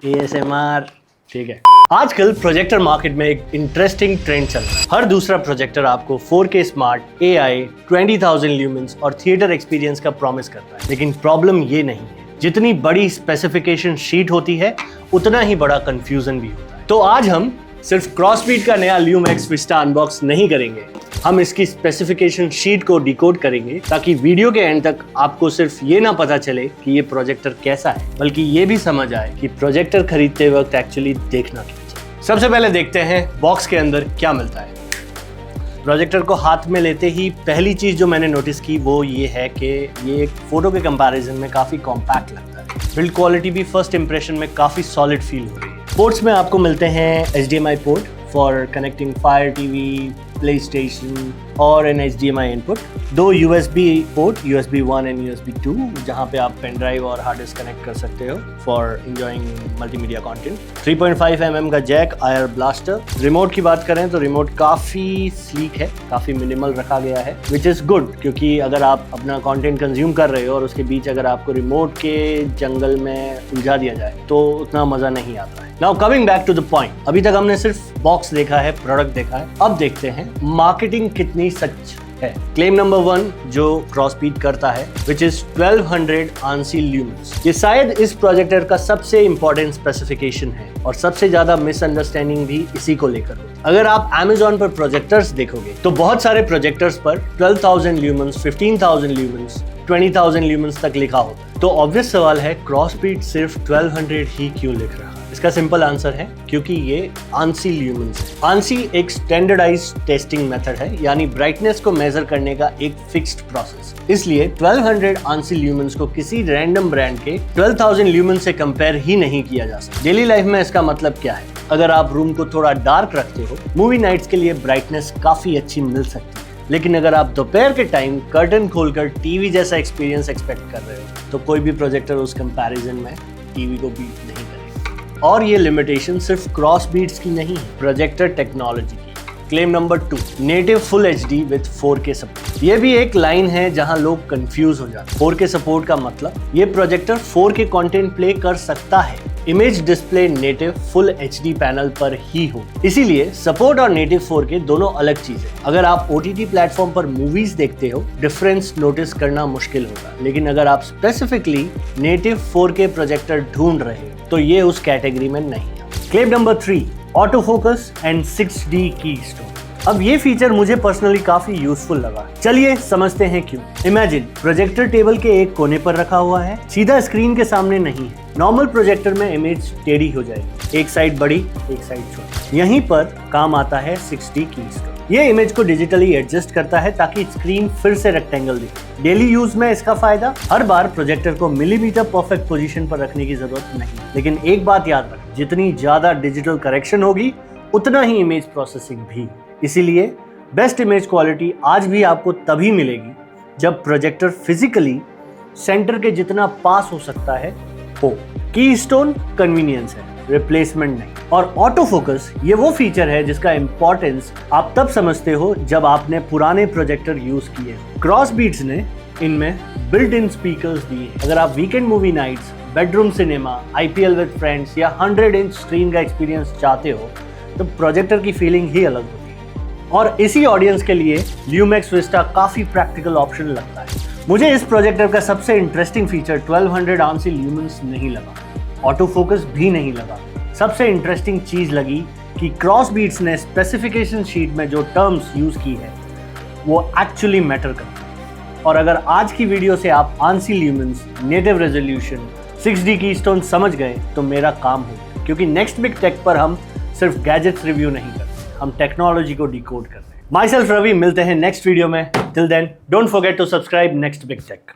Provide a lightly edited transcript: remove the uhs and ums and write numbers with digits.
ASMR, ठीक है। आजकल प्रोजेक्टर मार्केट में एक इंटरेस्टिंग ट्रेंड चल रहा है। हर दूसरा प्रोजेक्टर आपको 4K स्मार्ट, AI, 20,000 ल्यूमेंस और थिएटर एक्सपीरियंस का प्रॉमिस करता है। लेकिन प्रॉब्लम ये नहीं है, जितनी बड़ी स्पेसिफिकेशन शीट होती है उतना ही बड़ा कंफ्यूजन भी होता है। तो आज हम सिर्फ क्रॉसबीट का नया ल्यूमैक्स विस्टा अनबॉक्स नहीं करेंगे, हम इसकी स्पेसिफिकेशन शीट को डिकोड करेंगे ताकि वीडियो के एंड तक आपको सिर्फ ये ना पता चले कि ये प्रोजेक्टर कैसा है, बल्कि ये भी समझ आए कि प्रोजेक्टर खरीदते वक्त एक्चुअली देखना क्या चाहिए। सबसे पहले देखते हैं बॉक्स के अंदर क्या मिलता है। प्रोजेक्टर को हाथ में लेते ही पहली चीज जो मैंने नोटिस की वो ये है कि ये एक फोटो के कंपैरिजन में काफी कॉम्पैक्ट लगता है। बिल्ड क्वालिटी भी फर्स्ट इंप्रेशन में काफी सॉलिड फील हो रही है। पोर्ट्स में आपको मिलते हैं HDMI port for connecting Fire TV, PlayStation और an HDMI input, 2 USB port USB 1 and USB 2 जहां पे आप पेन ड्राइव और हार्ड डिस्क कनेक्ट कर सकते हो for enjoying multimedia content, 3.5 mm का जैक, IR ब्लास्टर। रिमोट की बात करें तो रिमोट काफ़ी स्लीक है, काफ़ी मिनिमल रखा गया है, विच इज़ गुड, क्योंकि अगर आप अपना कंटेंट कंज्यूम कर रहे हो और उसके बीच अगर आपको रिमोट के जंगल में उलझा दिया जाए तो उतना मज़ा नहीं आता है। Now coming back to the point, अभी तक हमने सिर्फ बॉक्स देखा है, प्रोडक्ट देखा है, अब देखते हैं मार्केटिंग कितनी सच है। क्लेम नंबर 1 जो क्रॉसबीट करता है विच इज 1200 ANSI ल्यूमेंस, ये शायद इस प्रोजेक्टर का सबसे इंपॉर्टेंट स्पेसिफिकेशन है और सबसे ज्यादा मिसअंडरस्टैंडिंग भी इसी को लेकर होती है। अगर आप Amazon पर प्रोजेक्टर्स देखोगे तो बहुत सारे प्रोजेक्टर्स पर 12,000 ल्यूमेंस, 15,000 ल्यूमेंस, 20,000 ल्यूमेंस तक लिखा होता है। तो ऑब्वियस सवाल है क्रॉसबीट सिर्फ 1200 ही क्यों लिख रहा है? इसका सिंपल आंसर है क्योंकि ये ANSI ल्यूमेंस है। ANSI एक स्टैंडर्डाइज्ड टेस्टिंग मेथड है, यानी ब्राइटनेस को मेजर करने का एक फिक्स्ड प्रोसेस। इसलिए 1200 ANSI ल्यूमेंस को किसी रैंडम ब्रांड के 12,000 ल्यूमेंस से कंपेयर ही नहीं किया जा सकता। डेली लाइफ में इसका मतलब क्या है? अगर आप रूम को थोड़ा डार्क रखते हो, मूवी नाइट्स के लिए ब्राइटनेस काफी अच्छी मिल सकती है, लेकिन अगर आप दोपहर के टाइम कर्टन खोलकर टीवी जैसा एक्सपीरियंस एक्सपेक्ट कर रहे हो तो कोई भी प्रोजेक्टर उस कंपैरिजन में टीवी को बीट नहीं करेगा। और ये लिमिटेशन सिर्फ क्रॉसबीट्स की नहीं है, प्रोजेक्टर टेक्नोलॉजी की। Claim number 2, native full HD with 4K support. ये भी एक लाइन है जहां लोग कंफ्यूज हो जाते हैं। 4K सपोर्ट का मतलब ये प्रोजेक्टर 4K कंटेंट प्ले कर सकता है, image display native full HD panel पर ही हो। इसीलिए सपोर्ट और नेटिव 4K दोनों अलग चीजें। अगर आप OTT प्लेटफॉर्म पर मूवीज देखते हो, डिफरेंस नोटिस करना मुश्किल होगा, लेकिन अगर आप स्पेसिफिकली नेटिव 4K प्रोजेक्टर ढूंढ रहे हो तो ये उस कैटेगरी में नहीं है। Claim number 3, auto focus and 6D keystone. अब ये फीचर मुझे पर्सनली काफी यूजफुल लगा। चलिए समझते हैं क्यों। इमेजिन प्रोजेक्टर टेबल के एक कोने पर रखा हुआ है, सीधा स्क्रीन के सामने नहीं है। नॉर्मल प्रोजेक्टर में इमेज टेढ़ी हो जाएगी, एक साइड बड़ी एक साइड छोटी। यहीं पर काम आता है 6D कीस्टोन। ये इमेज को डिजिटली एडजस्ट करता है ताकि स्क्रीन फिर से रेक्टेंगल दिखे। डेली यूज में इसका फायदा, हर बार प्रोजेक्टर को मिलीमीटर परफेक्ट पोजीशन पर रखने की जरूरत नहीं। लेकिन एक बात याद रखें, जितनी ज्यादा डिजिटल करेक्शन होगी उतना ही इमेज प्रोसेसिंग भी। इसीलिए बेस्ट इमेज क्वालिटी आज भी आपको तभी मिलेगी जब प्रोजेक्टर फिजिकली सेंटर के जितना पास हो सकता है हो। कीस्टोन कन्वीनियंस है, रिप्लेसमेंट नहीं। और ऑटो फोकस ये वो फीचर है जिसका इंपॉर्टेंस आप तब समझते हो जब आपने पुराने प्रोजेक्टर यूज किए। क्रॉसबीट्स ने इनमें बिल्ट इन स्पीकर्स दिए। अगर आप weekend movie nights, bedroom cinema, IPL with friends या 100 इंच स्क्रीन का एक्सपीरियंस चाहते हो तो प्रोजेक्टर की फीलिंग ही अलग होती है। और इसी ऑडियंस के लिए ल्यूमैक्स विस्टा काफी प्रैक्टिकल ऑप्शन लगता है। मुझे इस प्रोजेक्टर का सबसे इंटरेस्टिंग फीचर 1200 ANSI ल्यूमेंस नहीं लगा, ऑटो फोकस भी नहीं लगा। सबसे इंटरेस्टिंग चीज लगी कि क्रॉसबीट्स ने स्पेसिफिकेशन शीट में जो टर्म्स यूज की है वो एक्चुअली मैटर करती है। और अगर आज की वीडियो से आप ANSI lumens, native resolution, 6D keystone समझ गए तो मेरा काम हो गया, क्योंकि नेक्स्ट बिग टेक पर हम सिर्फ गैजेट्स रिव्यू नहीं करते, हम टेक्नोलॉजी को डिकोड करते हैं। माई सेल्फ रवि, मिलते हैं नेक्स्ट वीडियो में। Till then don't forget to subscribe next big take.